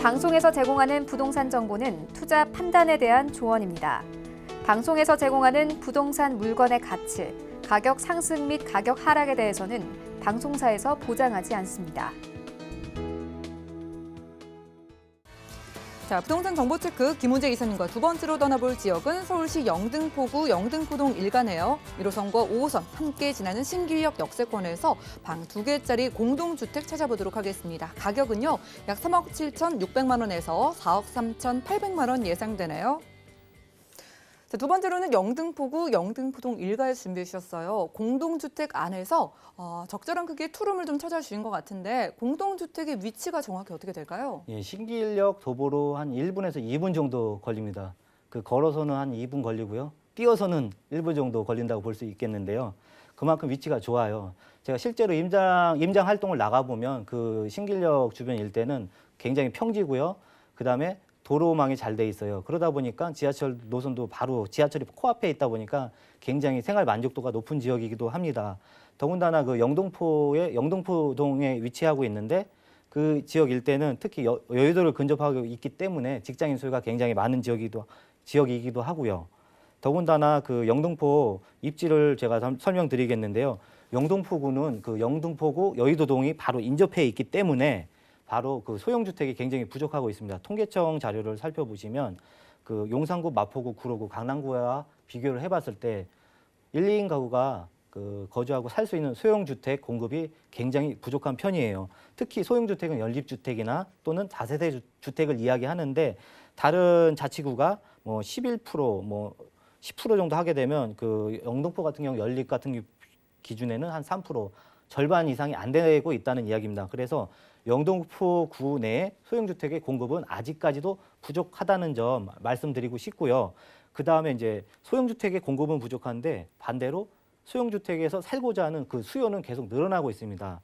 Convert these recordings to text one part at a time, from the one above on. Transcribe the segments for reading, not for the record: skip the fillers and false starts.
방송에서 제공하는 부동산 정보는 투자 판단에 대한 조언입니다. 방송에서 제공하는 부동산 물건의 가치, 가격 상승 및 가격 하락에 대해서는 방송사에서 보장하지 않습니다. 자, 부동산 정보 체크 김은재 이사님과 두 번째로 떠나볼 지역은 서울시 영등포구 영등포동 일가네요. 1호선과 5호선 함께 지나는 신길역 역세권에서 방 2개짜리 공동주택 찾아보도록 하겠습니다. 가격은요, 약 3억 7,600만 원에서 4억 3,800만 원 예상되네요. 자, 두 번째로는 영등포구 영등포동 일가에 준비해 주셨어요. 공동주택 안에서 적절한 크기의 투룸을 좀 찾아주신 것 같은데 공동주택의 위치가 정확히 어떻게 될까요? 예, 신길역 도보로 한 1분에서 2분 정도 걸립니다. 걸어서는 한 2분 걸리고요. 뛰어서는 1분 정도 걸린다고 볼 수 있겠는데요. 그만큼 위치가 좋아요. 제가 실제로 임장 활동을 나가보면 그 신길역 주변 일대는 굉장히 평지고요. 그다음에 도로망이 잘 돼 있어요. 그러다 보니까 지하철 노선도 바로 지하철이 코앞에 있다 보니까 굉장히 생활 만족도가 높은 지역이기도 합니다. 더군다나 그 영등포의 영등포동에 위치하고 있는데 그 지역 일대는 특히 여의도를 근접하고 있기 때문에 직장인 수요가 굉장히 많은 지역이기도 하고요. 더군다나 그 영등포 입지를 제가 설명드리겠는데요. 영등포구는 그 영등포구 여의도동이 바로 인접해 있기 때문에 바로 그 소형주택이 굉장히 부족하고 있습니다. 통계청 자료를 살펴보시면 그 용산구, 마포구, 구로구, 강남구와 비교를 해봤을 때 1, 2인 가구가 그 거주하고 살 수 있는 소형주택 공급이 굉장히 부족한 편이에요. 특히 소형주택은 연립주택이나 또는 다세대 주택을 이야기하는데 다른 자치구가 뭐 11%, 뭐 10% 정도 하게 되면 그 영등포 같은 경우 연립 같은 기준에는 한 3%, 절반 이상이 안 되고 있다는 이야기입니다. 그래서 영등포구 내 소형주택의 공급은 아직까지도 부족하다는 점 말씀드리고 싶고요. 그 다음에 이제 소형주택의 공급은 부족한데 반대로 소형주택에서 살고자 하는 그 수요는 계속 늘어나고 있습니다.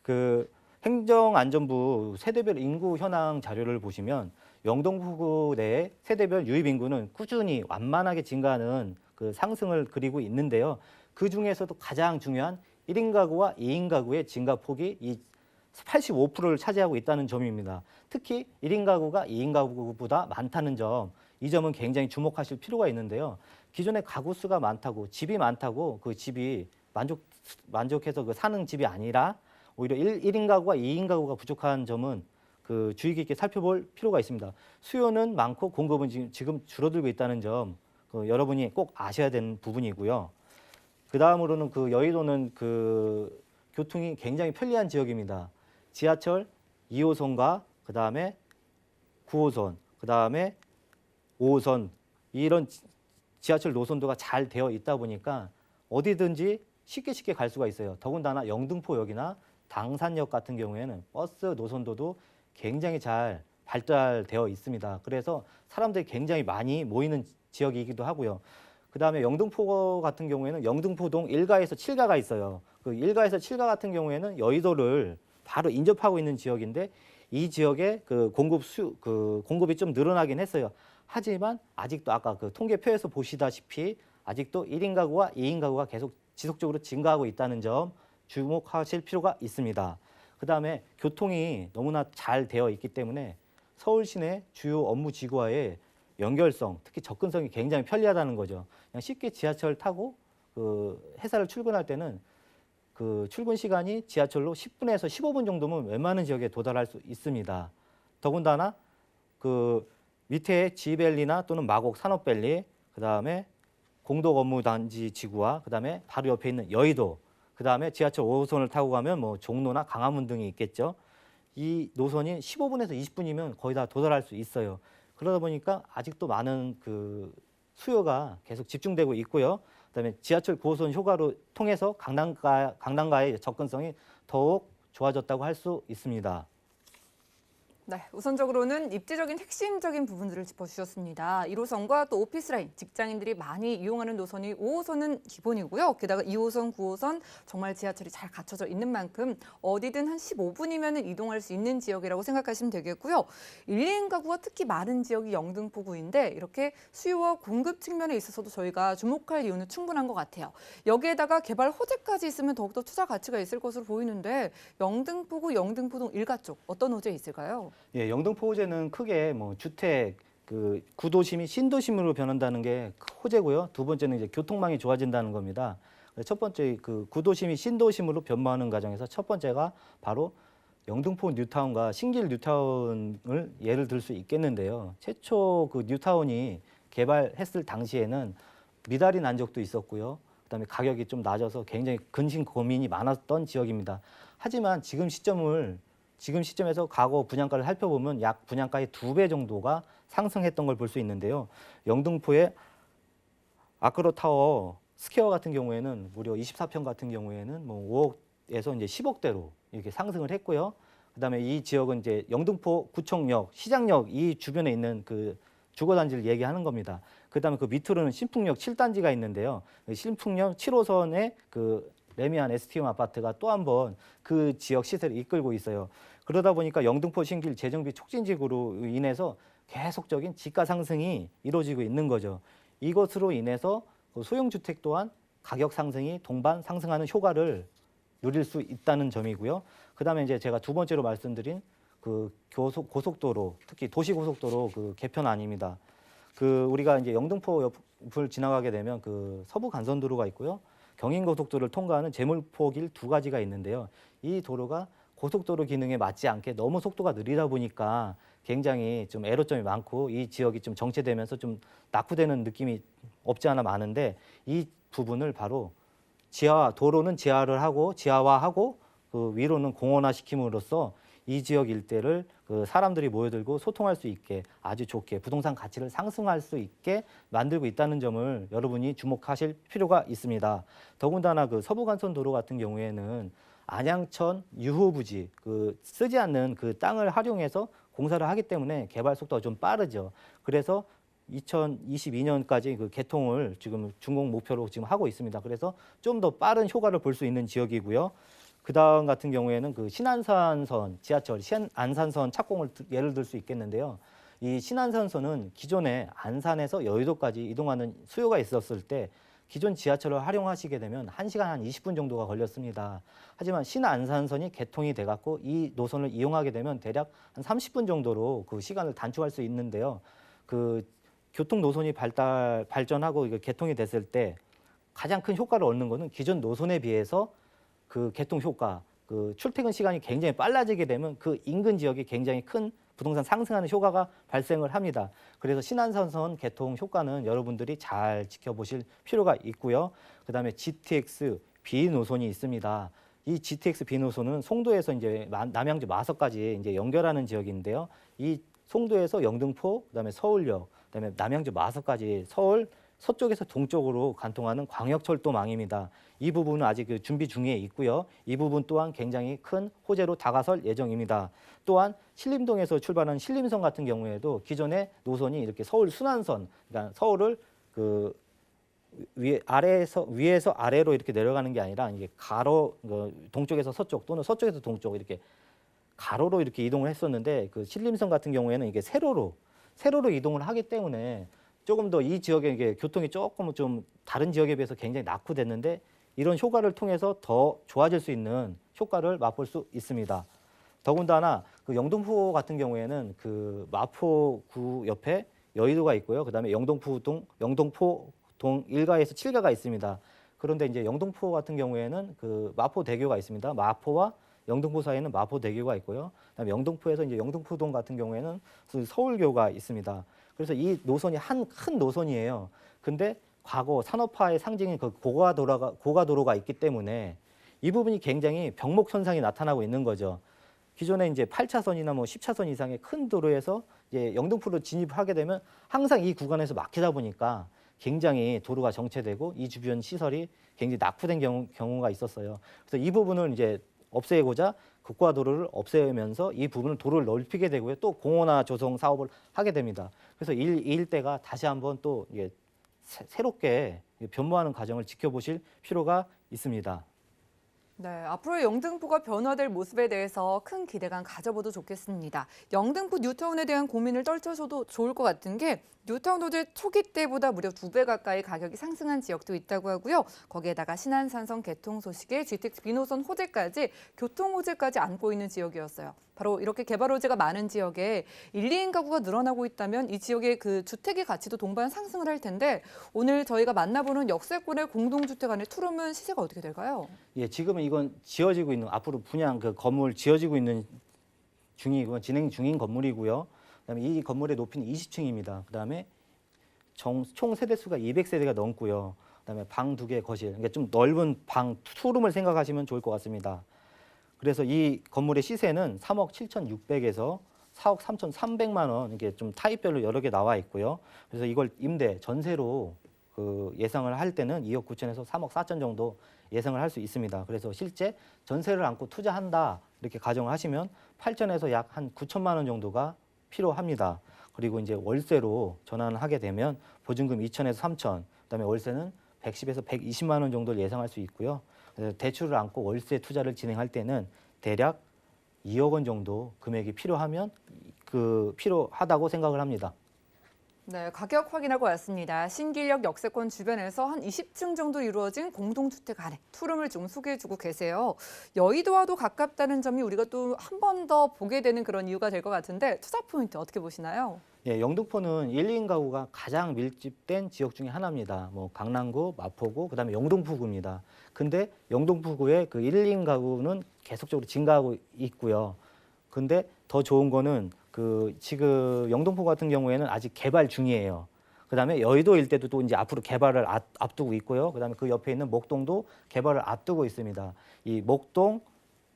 그 행정안전부 세대별 인구 현황 자료를 보시면 영등포구 내 세대별 유입 인구는 꾸준히 완만하게 증가하는 그 상승을 그리고 있는데요. 그 중에서도 가장 중요한 1인 가구와 2인 가구의 증가폭이 이 85%를 차지하고 있다는 점입니다. 특히 1인 가구가 2인 가구보다 많다는 점, 이 점은 굉장히 주목하실 필요가 있는데요. 기존에 가구 수가 많다고, 집이 많다고 그 집이 만족해서 그 사는 집이 아니라 오히려 1인 가구와 2인 가구가 부족한 점은 그 주의 깊게 살펴볼 필요가 있습니다. 수요는 많고 공급은 지금 줄어들고 있다는 점 여러분이 꼭 아셔야 되는 부분이고요. 그 다음으로는 그 여의도는 그 교통이 굉장히 편리한 지역입니다. 지하철 2호선과 그 다음에 9호선, 그 다음에 5호선 이런 지하철 노선도가 잘 되어 있다 보니까 어디든지 쉽게 갈 수가 있어요. 더군다나 영등포역이나 당산역 같은 경우에는 버스 노선도도 굉장히 잘 발달되어 있습니다. 그래서 사람들이 굉장히 많이 모이는 지역이기도 하고요. 그 다음에 영등포 같은 경우에는 영등포동 1가에서 7가가 있어요. 그 1가에서 7가 같은 경우에는 여의도를 바로 인접하고 있는 지역인데 이 지역의 그 공급이 좀 늘어나긴 했어요. 하지만 아직도 아까 그 통계표에서 보시다시피 아직도 1인 가구와 2인 가구가 계속 지속적으로 증가하고 있다는 점 주목하실 필요가 있습니다. 그 다음에 교통이 너무나 잘 되어 있기 때문에 서울 시내 주요 업무 지구와의 연결성, 특히 접근성이 굉장히 편리하다는 거죠. 그냥 쉽게 지하철 타고 그 회사를 출근할 때는 그 출근 시간이 지하철로 10분에서 15분 정도면 웬만한 지역에 도달할 수 있습니다. 더군다나 그 밑에 지벨리나 또는 마곡 산업밸리, 그 다음에 공동업무단지 지구와 그 다음에 바로 옆에 있는 여의도, 그 다음에 지하철 5호선을 타고 가면 뭐 종로나 강화문 등이 있겠죠. 이 노선이 15분에서 20분이면 거의 다 도달할 수 있어요. 그러다 보니까 아직도 많은 그 수요가 계속 집중되고 있고요. 그다음에 지하철 9호선 효과로 통해서 강남가의 접근성이 더욱 좋아졌다고 할 수 있습니다. 네, 우선적으로는 입지적인 핵심적인 부분들을 짚어주셨습니다. 1호선과 또 오피스라인, 직장인들이 많이 이용하는 노선이 5호선은 기본이고요. 게다가 2호선, 9호선 정말 지하철이 잘 갖춰져 있는 만큼 어디든 한 15분이면 이동할 수 있는 지역이라고 생각하시면 되겠고요. 1, 2인 가구가 특히 많은 지역이 영등포구인데 이렇게 수요와 공급 측면에 있어서도 저희가 주목할 이유는 충분한 것 같아요. 여기에다가 개발 호재까지 있으면 더욱더 투자 가치가 있을 것으로 보이는데 영등포구, 영등포동 일가 쪽 어떤 호재 있을까요? 예, 영등포 호재는 크게 뭐 주택, 그 구도심이 신도심으로 변한다는 게 호재고요. 두 번째는 이제 교통망이 좋아진다는 겁니다. 첫 번째 그 구도심이 신도심으로 변모하는 과정에서 첫 번째가 바로 영등포 뉴타운과 신길 뉴타운을 예를 들 수 있겠는데요. 최초 그 뉴타운이 개발했을 당시에는 미달이 난 적도 있었고요. 그다음에 가격이 좀 낮아서 굉장히 근심 고민이 많았던 지역입니다. 하지만 지금 시점에서 과거 분양가를 살펴보면 약 분양가의 2배 정도가 상승했던 걸 볼 수 있는데요. 영등포의 아크로타워 스퀘어 같은 경우에는 무려 24평 같은 경우에는 뭐 5억에서 이제 10억대로 이렇게 상승을 했고요. 그다음에 이 지역은 이제 영등포 구청역, 시장역 이 주변에 있는 그 주거단지를 얘기하는 겁니다. 그다음에 그 밑으로는 신풍역 7단지가 있는데요. 신풍역 7호선의 그 레미안 STM 아파트가 또 한 번 그 지역 시세를 이끌고 있어요. 그러다 보니까 영등포 신길 재정비 촉진지구로 인해서 계속적인 지가 상승이 이루어지고 있는 거죠. 이것으로 인해서 소형주택 또한 가격 상승이 동반 상승하는 효과를 누릴 수 있다는 점이고요. 그다음에 이제 제가 두 번째로 말씀드린 그 고속도로, 특히 도시고속도로 그 개편안입니다. 그 우리가 이제 영등포 옆을 지나가게 되면 그 서부 간선도로가 있고요. 경인고속도로를 통과하는 제물포길 2가지가 있는데요. 이 도로가 고속도로 기능에 맞지 않게 너무 속도가 느리다 보니까 굉장히 좀 애로점이 많고 이 지역이 좀 정체되면서 좀 낙후되는 느낌이 없지 않아 많은데 이 부분을 바로 도로는 지하화하고 그 위로는 공원화 시킴으로써 이 지역 일대를 그 사람들이 모여들고 소통할 수 있게 아주 좋게 부동산 가치를 상승할 수 있게 만들고 있다는 점을 여러분이 주목하실 필요가 있습니다. 더군다나 그 서부간선도로 같은 경우에는 안양천 유후부지 그 쓰지 않는 그 땅을 활용해서 공사를 하기 때문에 개발 속도가 좀 빠르죠. 그래서 2022년까지 그 개통을 지금 준공 목표로 지금 하고 있습니다. 그래서 좀 더 빠른 효과를 볼 수 있는 지역이고요. 그다음 같은 경우에는 그 신안산선 지하철 신안산선 착공을 예를 들 수 있겠는데요. 이 신안산선은 기존에 안산에서 여의도까지 이동하는 수요가 있었을 때 기존 지하철을 활용하시게 되면 1시간 한 20분 정도가 걸렸습니다. 하지만 신안산선이 개통이 돼 갖고 이 노선을 이용하게 되면 대략 한 30분 정도로 그 시간을 단축할 수 있는데요. 그 교통 노선이 발전하고 이거 개통이 됐을 때 가장 큰 효과를 얻는 것은 기존 노선에 비해서 그 개통 효과, 그 출퇴근 시간이 굉장히 빨라지게 되면 그 인근 지역이 굉장히 큰 부동산 상승하는 효과가 발생을 합니다. 그래서 신안산선 개통 효과는 여러분들이 잘 지켜보실 필요가 있고요. 그다음에 GTX B 노선이 있습니다. 이 GTX B 노선은 송도에서 이제 남양주 마석까지 이제 연결하는 지역인데요. 이 송도에서 영등포, 그다음에 서울역, 그다음에 남양주 마석까지 서울 서쪽에서 동쪽으로 관통하는 광역철도망입니다. 이 부분은 아직 그 준비 중에 있고요. 이 부분 또한 굉장히 큰 호재로 다가설 예정입니다. 또한 신림동에서 출발하는 신림선 같은 경우에도 기존의 노선이 이렇게 서울 순환선, 그러니까 서울을 그 위에서 아래로 이렇게 내려가는 게 아니라 이게 가로 동쪽에서 서쪽 또는 서쪽에서 동쪽 이렇게 가로로 이렇게 이동을 했었는데 그 신림선 같은 경우에는 이게 세로로 이동을 하기 때문에 조금 더 이 지역의 이게 교통이 조금 좀 다른 지역에 비해서 굉장히 낙후됐는데 이런 효과를 통해서 더 좋아질 수 있는 효과를 맛볼 수 있습니다. 더군다나 그 영등포 같은 경우에는 그 마포구 옆에 여의도가 있고요. 그다음에 영등포동 1가에서 7가가 있습니다. 그런데 이제 영등포 같은 경우에는 그 마포대교가 있습니다. 마포와 영등포 사이에는 마포대교가 있고요. 그다음에 영등포에서 이제 영등포동 같은 경우에는 서울교가 있습니다. 그래서 이 노선이 큰 노선이에요. 근데 과거 산업화의 상징인 그 고가도로가 있기 때문에 이 부분이 굉장히 병목 현상이 나타나고 있는 거죠. 기존에 이제 8차선이나 뭐 10차선 이상의 큰 도로에서 이제 영등포로 진입하게 되면 항상 이 구간에서 막히다 보니까 굉장히 도로가 정체되고 이 주변 시설이 굉장히 낙후된 경우가 있었어요. 그래서 이 부분을 이제 없애고자 국가도로를 없애면서 이 부분을 도로를 넓히게 되고요. 또 공원화 조성 사업을 하게 됩니다. 그래서 이 일대가 다시 한번 또 새롭게 변모하는 과정을 지켜보실 필요가 있습니다. 네, 앞으로의 영등포가 변화될 모습에 대해서 큰 기대감 가져봐도 좋겠습니다. 영등포 뉴타운에 대한 고민을 떨쳐셔도 좋을 것 같은 게 뉴타운 호재 초기 때보다 무려 2배 가까이 가격이 상승한 지역도 있다고 하고요. 거기에다가 신안산성 개통 소식에 GTX 비노선 호재까지 교통 호재까지 안고 있는 지역이었어요. 바로 이렇게 개발 호재가 많은 지역에 1, 2인 가구가 늘어나고 있다면 이 지역의 그 주택의 가치도 동반 상승을 할 텐데 오늘 저희가 만나보는 역세권의 공동주택 안의 투룸은 시세가 어떻게 될까요? 예, 지금은 이건 지어지고 있는 앞으로 분양 그 건물 지어지고 있는 중이고 진행 중인 건물이고요. 그다음에 이 건물의 높이는 20층입니다. 그다음에 총 세대 수가 200세대가 넘고요. 그다음에 방 2개 거실, 그러니까 좀 넓은 방 투룸을 생각하시면 좋을 것 같습니다. 그래서 이 건물의 시세는 3억 7,600에서 4억 3,300만 원, 이게 좀 타입별로 여러 개 나와 있고요. 그래서 이걸 임대 전세로 그 예상을 할 때는 2억 9천에서 3억 4천 정도 예상을 할 수 있습니다. 그래서 실제 전세를 안고 투자한다 이렇게 가정을 하시면 8천에서 약 한 9천만 원 정도가 필요합니다. 그리고 이제 월세로 전환을 하게 되면 보증금 2천에서 3천, 그다음에 월세는 110에서 120만 원 정도를 예상할 수 있고요. 그래서 대출을 안고 월세 투자를 진행할 때는 대략 2억 원 정도 금액이 필요하면 필요하다고 생각을 합니다. 네, 가격 확인하고 왔습니다. 신길역 역세권 주변에서 한 20층 정도 이루어진 공동주택 안에 투룸을 좀 소개해주고 계세요. 여의도와도 가깝다는 점이 우리가 또 한 번 더 보게 되는 그런 이유가 될 것 같은데 투자 포인트 어떻게 보시나요? 예, 영등포는 1, 2인 가구가 가장 밀집된 지역 중에 하나입니다. 뭐 강남구, 마포구, 그다음에 영등포구입니다. 근데 영등포구의 그 1, 2인 가구는 계속적으로 증가하고 있고요. 근데 더 좋은 거는 지금 영등포 같은 경우에는 아직 개발 중이에요. 그다음에 여의도 일대도 또 이제 앞으로 개발을 앞두고 있고요. 그다음에 그 옆에 있는 목동도 개발을 앞두고 있습니다. 이 목동,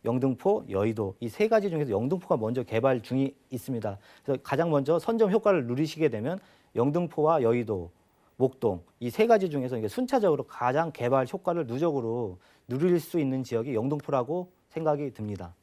영등포, 여의도 이 세 가지 중에서 영등포가 먼저 개발 중이 있습니다. 그래서 가장 먼저 선점 효과를 누리시게 되면 영등포와 여의도, 목동 이 세 가지 중에서 이게 순차적으로 가장 개발 효과를 누적으로 누릴 수 있는 지역이 영등포라고 생각이 듭니다.